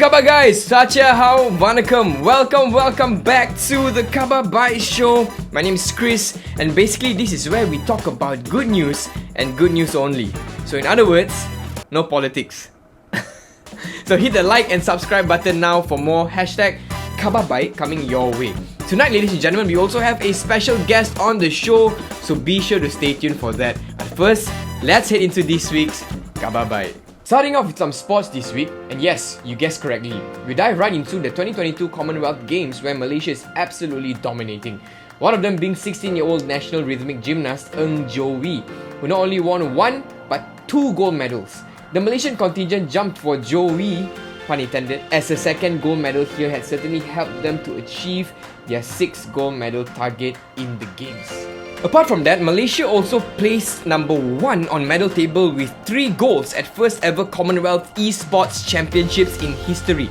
Khabar guys, Sacha how Vanakkam. Welcome back to the Khabar Baik Show. My name is Chris, and basically this is where we talk about good news and good news only. So in other words, no politics. So hit the like and subscribe button now for more Khabar Baik coming your way. Tonight, ladies and gentlemen, we also have a special guest on the show, so be sure to stay tuned for that. But first, let's head into this week's Khabar Baik. Starting off with some sports this week, and yes, you guessed correctly, we dive right into the 2022 Commonwealth Games where Malaysia is absolutely dominating. One of them being 16-year-old national rhythmic gymnast Eng Joey, who not only won one but two gold medals. The Malaysian contingent jumped for Joey, pun intended, as a second gold medal here had certainly helped them to achieve their 6th gold medal target in the Games. Apart from that, Malaysia also placed number 1 on medal table with 3 golds at first ever Commonwealth Esports Championships in history.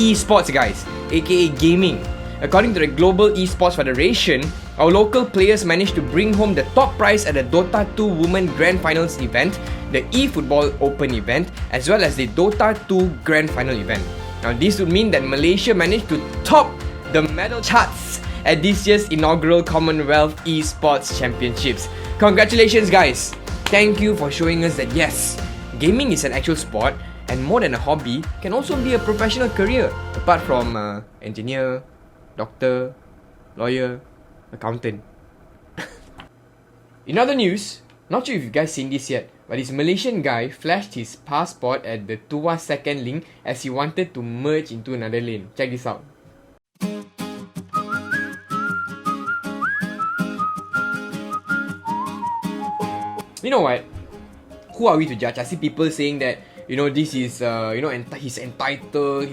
Esports guys, aka gaming. According to the Global Esports Federation, our local players managed to bring home the top prize at the Dota 2 Women Grand Finals event, the eFootball Open event, as well as the Dota 2 Grand Final event. Now this would mean that Malaysia managed to top the medal charts at this year's inaugural Commonwealth Esports Championships. Congratulations guys! Thank you for showing us that yes, gaming is an actual sport and more than a hobby, can also be a professional career apart from engineer, doctor, lawyer, accountant. In other news, not sure if you guys seen this yet, but this Malaysian guy flashed his passport at the Tuas second link as he wanted to merge into another lane. Check this out. You know what? Who are we to judge? I see people saying that, this is, he's entitled,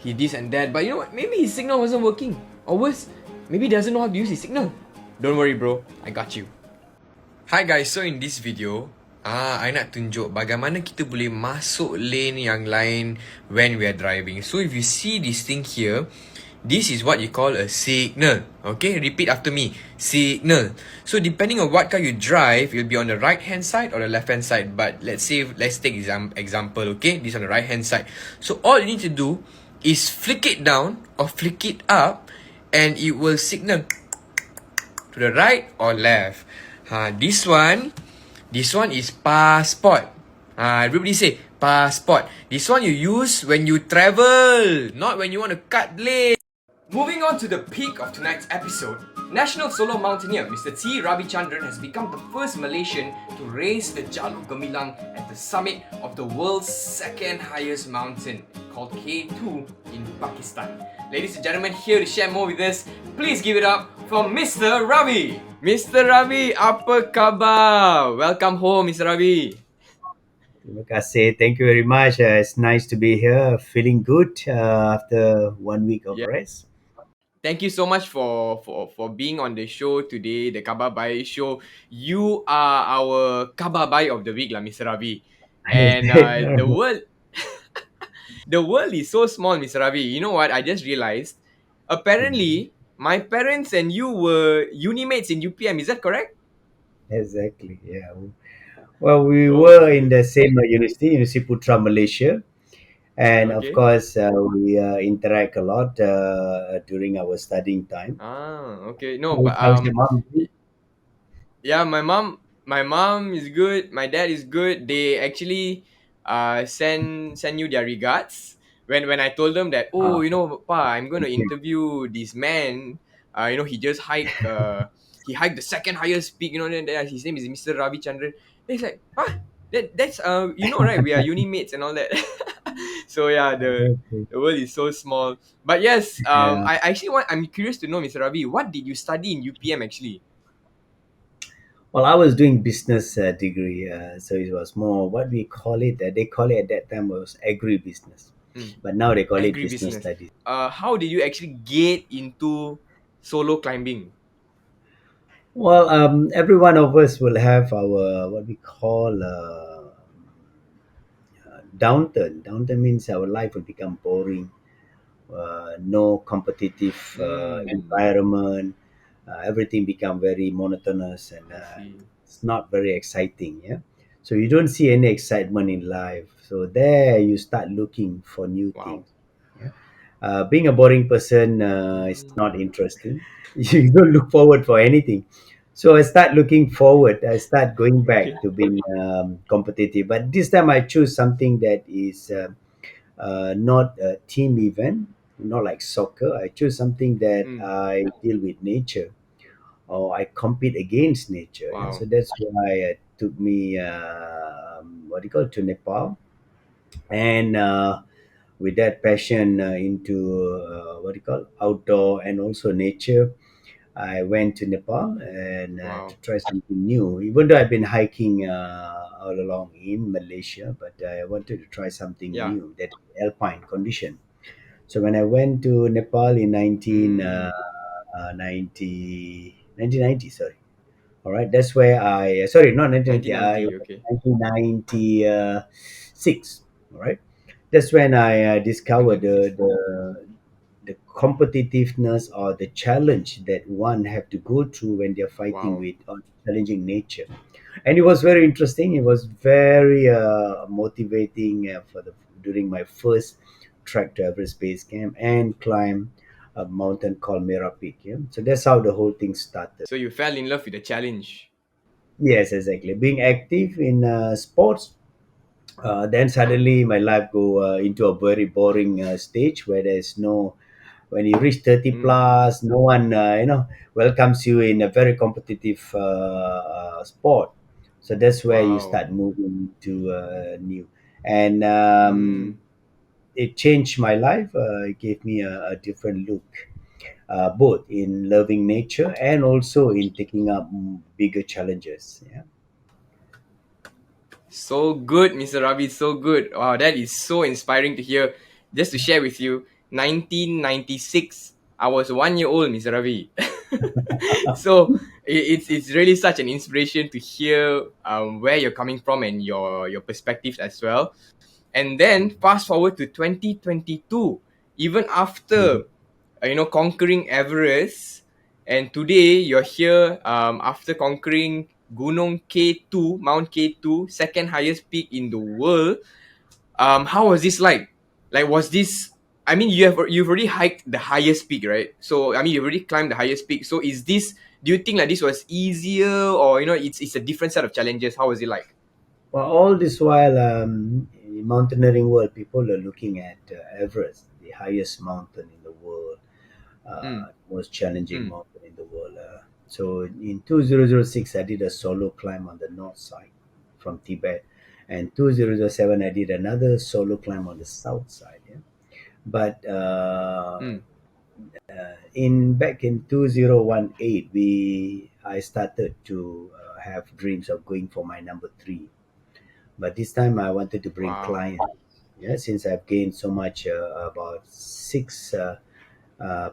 he this and that. But you know what? Maybe his signal wasn't working. Or worse, maybe he doesn't know how to use his signal. Don't worry bro, I got you. Hi guys, so in this video, I nak tunjuk bagaimana kita boleh masuk lane yang lain when we are driving. So if you see this thing here, this is what you call a signal. Okay, repeat after me. Signal. So depending on what car you drive, you'll be on the right hand side or the left hand side. But let's take example. Okay, this on the right hand side. So all you need to do is flick it down or flick it up, and it will signal to the right or left. This one is passport. Everybody say passport. This one you use when you travel, not when you want to cut lane. Moving on to the peak of tonight's episode, national solo mountaineer Mr. T.Ravichandran has become the first Malaysian to raise the Jalur Gemilang at the summit of the world's second highest mountain, called K2 in Pakistan. Ladies and gentlemen, here to share more with us, please give it up for Mr. Ravi. Mr. Ravi, apa khabar? Welcome home, Mr. Ravi. Terima kasih. Thank you very much. It's nice to be here. Feeling good after 1 week of rest. Thank you so much for being on the show today, the Khabar Baik Show. You are our Khabar Baik of the week, Mr. Ravi. And the world is so small, Mr. Ravi. You know what? I just realized. Apparently, my parents and you were unimates in UPM. Is that correct? Exactly. Yeah. Well, we were in the same University Putra, Malaysia, and of Okay. course we interact a lot during our studying time. Okay. No, but How's your mom? yeah, my mom is good, my dad is good. They actually send you their regards when I told them that, Ah, pa, I'm gonna okay. interview this man. He just hiked the second highest peak, then his name is Mr. Ravi Chandran. He's like, that's right, we are uni mates and all that. So yeah, Okay. the world is so small. But yes, Yeah. I'm curious to know, Mr. Ravi, what did you study in UPM actually? Well, I was doing business degree, so it was more what we call it. They call it at that time was agri-business, Mm. but now they call it business Agribusiness. studies. How did you actually get into solo climbing? Well, every one of us will have our what we call downturn. Downturn means our life will become boring. No competitive Mm, environment. Everything become very monotonous, and I see. it's not very exciting. Yeah, so you don't see any excitement in life. So there you start looking for new Wow. things. Being a boring person, is not interesting. You don't look forward for anything. So I start looking forward. I start going back to being competitive. But this time I choose something that is not a team event, not like soccer. I choose something that Mm. I deal with nature, or I compete against nature. Yeah? So Wow. that's why it took me, what do you call it, to Nepal. And with that passion into what do you call outdoor and also nature, I went to Nepal and to Wow. try something new. Even though I've been hiking all along in Malaysia, but I wanted to try something Yeah. new, that alpine condition. So when I went to Nepal in Mm. 1990, sorry. All right, that's where I, sorry, not 1990, it 1990. was Okay. 1996. All right, that's when I discovered 1996. the competitiveness or the challenge that one have to go through when they're fighting Wow. with challenging nature. And it was very interesting. It was very motivating for the during my first trek to Everest Base Camp and climb a mountain called Mera Peak. Yeah? So that's how the whole thing started. So you fell in love with the challenge. Yes, exactly. Being active in sports, then suddenly my life go into a very boring stage where there's no, when you reach 30 Mm. plus, no one welcomes you in a very competitive sport. So that's where you Wow. start moving to new, and Mm. it changed my life. It gave me a different look, both in loving nature and also in taking up bigger challenges. Yeah. So good, Mr. Ravi. So good. Wow, that is so inspiring to hear. Just to share with you, 1996. I was 1 year old, Mr. Ravi. So it's really such an inspiration to hear where you're coming from and your perspectives as well. And then fast forward to 2022, even after Mhm. conquering Everest, and today you're here after conquering Gunung K2, Mount K2, second highest peak in the world. How was this like? Like, was this? I mean, you've already hiked the highest peak, right? So I mean, you've already climbed the highest peak. So is this? Do you think like this was easier, or it's a different set of challenges? How was it like? Well, all this while, in mountaineering world, people are looking at Everest, the highest mountain in the world, Mm, most challenging mm. mountain in the world. So in 2006, I did a solo climb on the north side from Tibet, and 2007, I did another solo climb on the south side. Yeah? But Mm. in back in 2018, we I started to have dreams of going for my number three, but this time I wanted to bring Wow. clients. Yeah, since I've gained so much, about six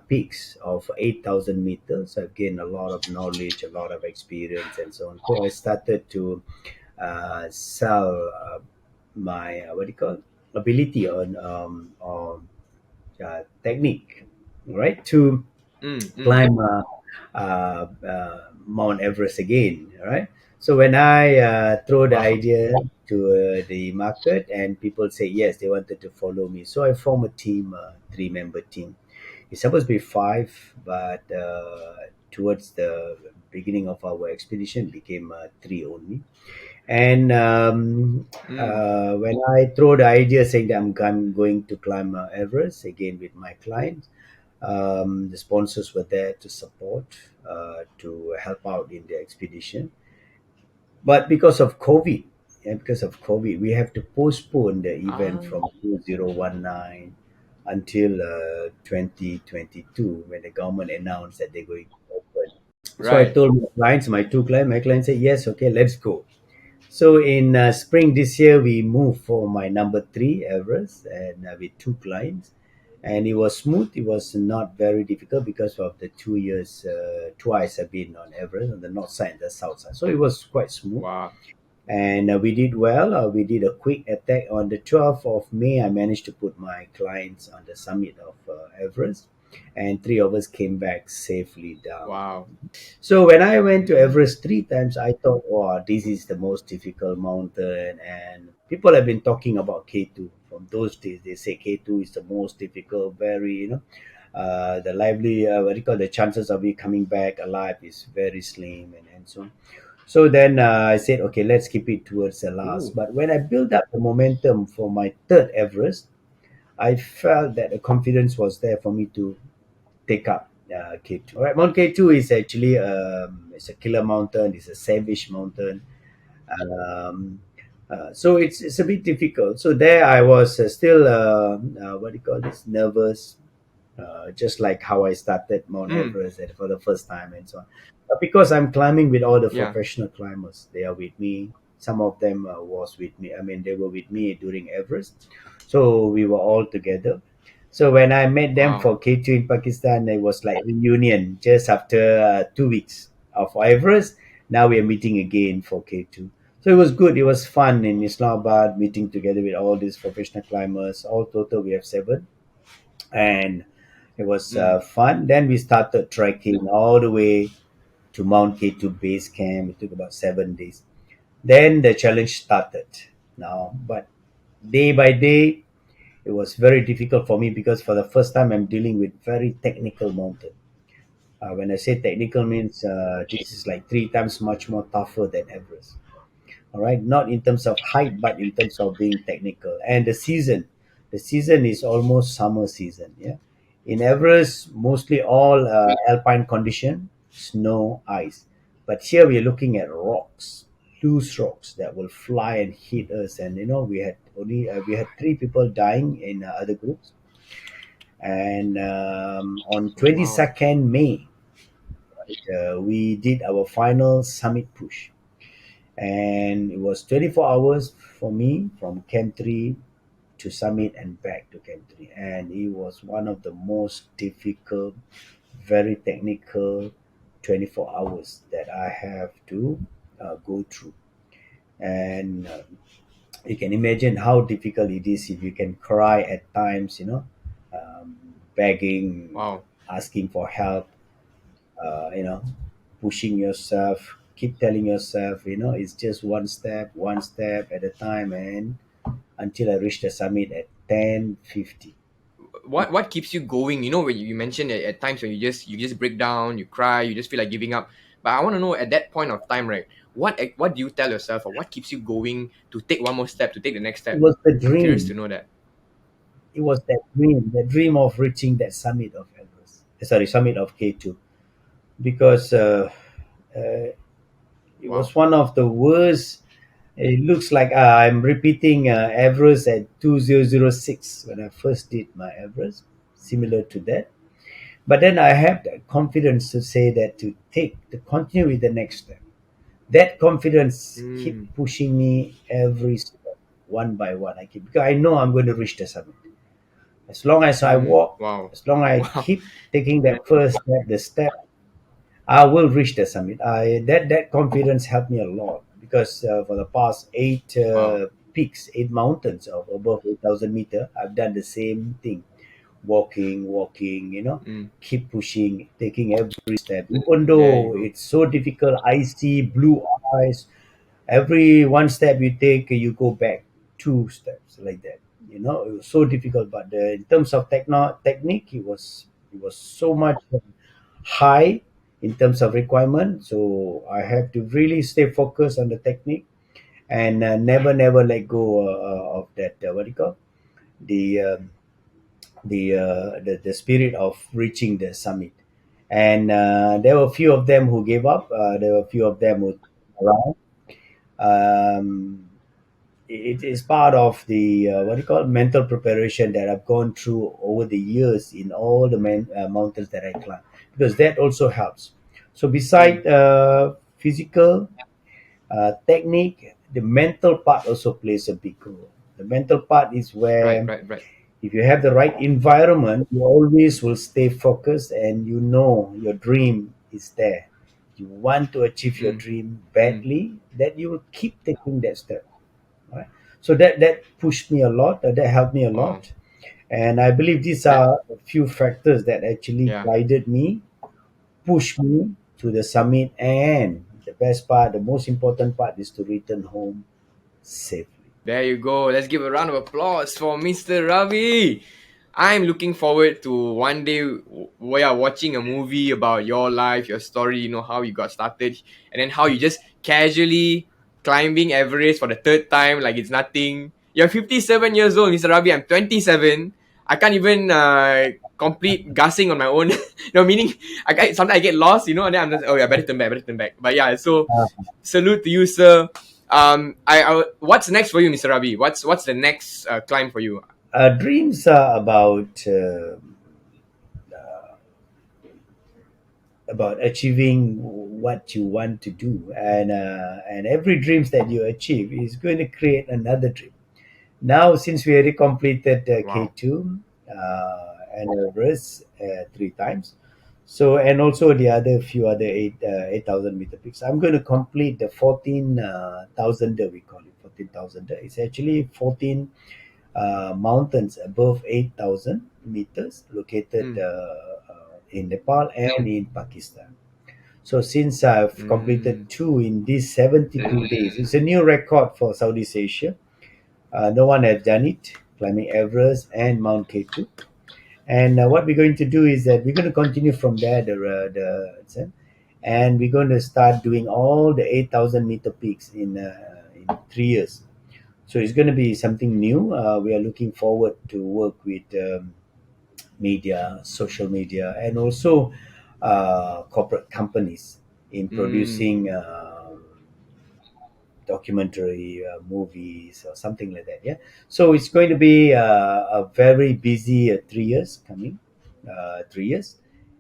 peaks of 8,000 meters, I've gained a lot of knowledge, a lot of experience, and so on. So I started to sell my what do you call, ability on technique, right, to Mm, mm. climb Mount Everest again. All right. So when I throw the Wow. idea to the market and people say yes, they wanted to follow me. So I form a team, a three-member team. It's supposed to be five, but towards the beginning of our expedition became three only. And Mm. when I throw the idea saying that I'm going to climb Everest again with my clients, the sponsors were there to support, to help out in the expedition. But because of COVID, we have to postpone the event Ah. from 2019 until 2022 when the government announced that they're going to open. So I Right. told my two clients, my clients said, yes, okay, let's go. So in spring this year, we moved for my number three Everest, and with two clients, and it was smooth. It was not very difficult because of the 2 years. Twice I've been on Everest on the north side and the south side, so it was quite smooth. Wow. And we did well. We did a quick attack on the 12th of May. I managed to put my clients on the summit of Everest, and three of us came back safely down. Wow. So when I went to Mm. Everest three times, I thought, "Wow, this is the most difficult mountain." And people have been talking about K2 from those days. They say K2 is the most difficult, very, the lively, what do you call, the chances of you coming back alive is very slim, and so on. So then I said, okay, let's keep it towards the last. Ooh. But when I built up the momentum for my third Everest, I felt that the confidence was there for me to take up K2. All right, Mount K2 is actually it's a killer mountain. It's a savage mountain. Um, so it's a bit difficult. So there I was still what do you call this, nervous, just like how I started Mount Mm. Everest for the first time and so on. But because I'm climbing with all the Yeah. professional climbers, they are with me. Some of them was with me. I mean, they were with me during Everest, so we were all together. So when I met them Wow. for K2 in Pakistan, it was like reunion just after 2 weeks of Everest. Now we are meeting again for K2. So it was good. It was fun in Islamabad, meeting together with all these professional climbers. All total, we have seven, and it was Mm. fun. Then we started trekking all the way to Mount K2 base camp. It took about 7 days. Then the challenge started. Now, but day by day, it was very difficult for me because for the first time, I'm dealing with very technical mountain. When I say technical, means this is like three times much more tougher than Everest. All right, not in terms of height, but in terms of being technical. And the season is almost summer season. Yeah, in Everest, mostly all alpine condition, snow, ice. But here we are looking at rocks, loose rocks that will fly and hit us. And we had three people dying in other groups. And on Wow. 22nd May, we did our final summit push, and it was 24 hours for me from Camp 3 to Summit and back to Camp 3. And it was one of the most difficult, very technical 24 hours that I have to go through. And you can imagine how difficult it is if you can cry at times, um, begging, Wow. asking for help, uh, you know, pushing yourself, keep telling yourself, it's just one step at a time, and until I reached the summit at 10:50. What keeps you going? When you mentioned that at times when you just break down, you cry, you just feel like giving up. But I want to know at that point of time, right? What do you tell yourself, or what keeps you going to take one more step, to take the next It step? was the I'm curious to dream. know that. It was that dream, the dream of reaching that summit of Everest. Sorry, summit of K2, because uh, it Wow. was one of the worst. It looks like I'm repeating Everest at 2006 when I first did my Everest, similar to that. But then I have the confidence to say that to continue with the next step. That confidence keep Mm. pushing me every step, one by one. Because I know I'm going to reach the summit. As long as I Mm. walk, Wow. as long as I Wow. keep taking that first step, the step, I will reach the summit. That confidence helped me a lot because for the past eight Wow. peaks, eight mountains of above 8,000 meters, I've done the same thing, walking, Mm. keep pushing, taking every step. Even There you though go. it's so difficult, icy, blue eyes, every one step you take, you go back two steps like that. It was so difficult, but in terms of technique, it was so much high in terms of requirement. So I have to really stay focused on the technique and never let go of that. What do you call the the spirit of reaching the summit. And there were a few of them who gave up. There were a few of them who around. Um, it is part of the what do you call mental preparation that I've gone through over the years in all the mountains that I climb, because that also helps. So Mm. beside physical technique, the mental part also plays a big role. The mental part is Right. where Right. Right. if you have the right environment, you always will stay focused, and you know your dream is there. You want to achieve your Mm. dream Mm. badly, that you will keep taking that step. Right? So that pushed me a lot. That helped me a Wow. lot, and I believe these That. are a few factors that actually Yeah. guided me, pushed me to the summit, and the best part, the most important part, is to return home safely. There you go. Let's give a round of applause for Mr. Ravi. I'm looking forward to one day we are watching a movie about your life, your story, how you got started, and then how you just casually climbing Everest for the third time like it's nothing. You're 57 years old, Mr. Ravi. I'm 27. I can't even complete gassing on my own. Meaning sometimes I get lost, and then I'm just, oh yeah, better turn back. But yeah, so salute to you, sir. What's next for you, Mr. Ravi? What's the next climb for you? Dreams are about achieving what you want to do, and every dreams that you achieve is going to create another dream. Now, since we already completed Wow. K2 and Everest 3 times, so and also the other few other 8,000 meter peaks, I'm going to complete the 14,000. We call it 14,000. It's actually 14 mountains above 8,000 meters, located Mm. in Nepal and in Pakistan. So since I've completed Mm. two in these 72 days, it's a new record for Southeast Asia. No one has done it, climbing Everest and Mount K2. And what we're going to do is that we're going to continue from there, and we're going to start doing all the 8,000 meter peaks in 3 years. So it's going to be something new. We are looking forward to work with media, social media, and also corporate companies in Mm. producing documentary movies or something like that. Yeah. So it's going to be a very busy 3 years coming, 3 years.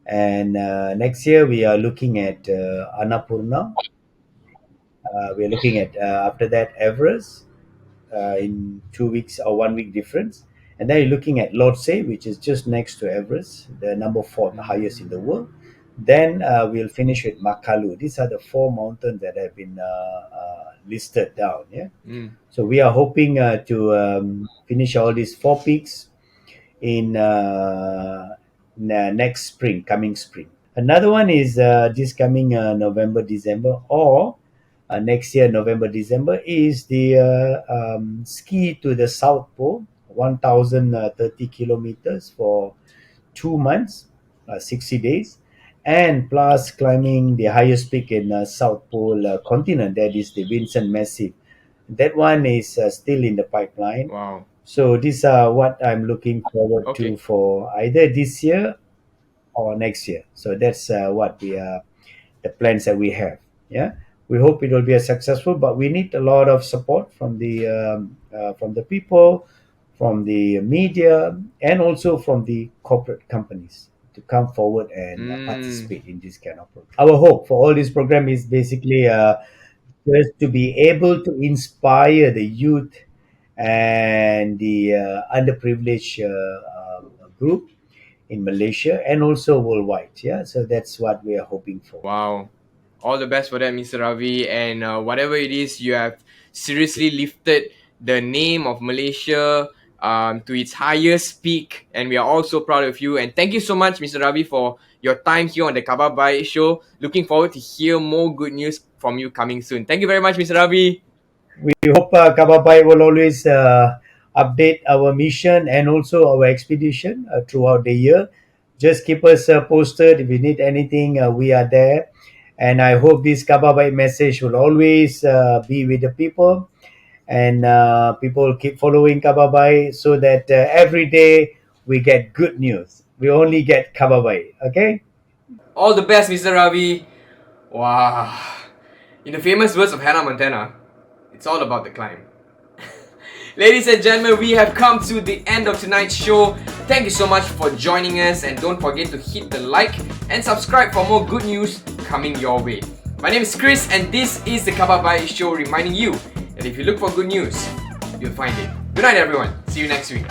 And next year we are looking at Annapurna. We are looking at after that Everest in 2 weeks or 1 week difference. And then you're looking at Lhotse, which is just next to Everest, the number four, the highest in the Mm. world. Then we'll finish with Makalu. These are the four mountains that have been listed down. Yeah. Mm. So we are hoping to finish all these four peaks in next spring, coming spring. Another one is this coming November, December, or next year, November, December, is the ski to the South Pole, 1,030 kilometers for 2 months, 60 days, and plus climbing the highest peak in South Pole continent, that is the Vincent Massif. That one is still in the pipeline. Wow. So these are what I'm looking forward to Okay. for either this year or next year. So that's what we are, the plans that we have. Yeah, we hope it will be a successful, but we need a lot of support from the people, from the media, and also from the corporate companies to come forward and Mm. participate in this kind of program. Our hope for all this program is basically just to be able to inspire the youth and the underprivileged group in Malaysia and also worldwide. Yeah, so that's what we are hoping for. Wow. All the best for that, Mr. Ravi. And whatever it is, you have seriously lifted the name of Malaysia to its highest peak. And we are all so proud of you. And thank you so much, Mr. Ravi, for your time here on the Khabar Baik Show. Looking forward to hear more good news from you coming soon. Thank you very much, Mr. Ravi. We hope Khabar Baik will always update our mission and also our expedition throughout the year. Just keep us posted. If you need anything, we are there. And I hope this Khabar Baik message will always be with the people, and people keep following Khabar Baik so that every day we get good news. We only get Khabar Baik. Okay? All the best, Mr. Ravi. Wow. In the famous words of Hannah Montana, it's all about the climb. Ladies and gentlemen, we have come to the end of tonight's show. Thank you so much for joining us, and don't forget to hit the like and subscribe for more good news coming your way. My name is Chris, and this is the Khabar Baik Show, reminding you that if you look for good news, you'll find it. Good night, everyone. See you next week.